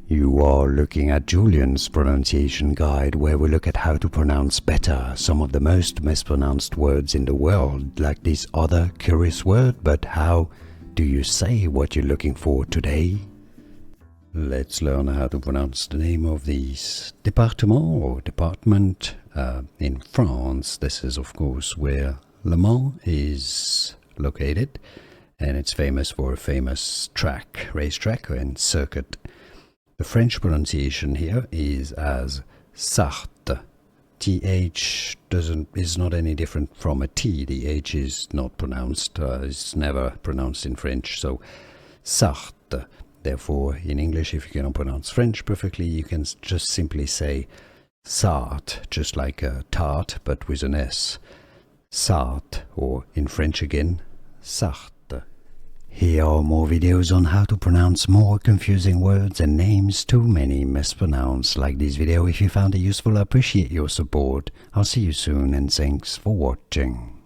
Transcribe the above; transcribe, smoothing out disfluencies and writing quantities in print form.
You are looking at Julian's pronunciation guide, where we look at how to pronounce better some of the most mispronounced words in the world, like this other curious word. But how do you say what you're looking for today? Let's learn how to pronounce the name of this département or department in France. This is, of course, where Le Mans is located, and it's famous for a famous racetrack and circuit. The French pronunciation here is as Sarthe. TH is not any different from a T. The H is not pronounced. It's never pronounced in French. So Sarthe. Therefore, in English, if you cannot pronounce French perfectly, you can just simply say Sarthe, just like a tart, but with an S. Sarthe, or in French again, Sarthe. Here are more videos on how to pronounce more confusing words and names too many mispronounced. Like this video if you found it useful. I appreciate your support. I'll see you soon, and thanks for watching.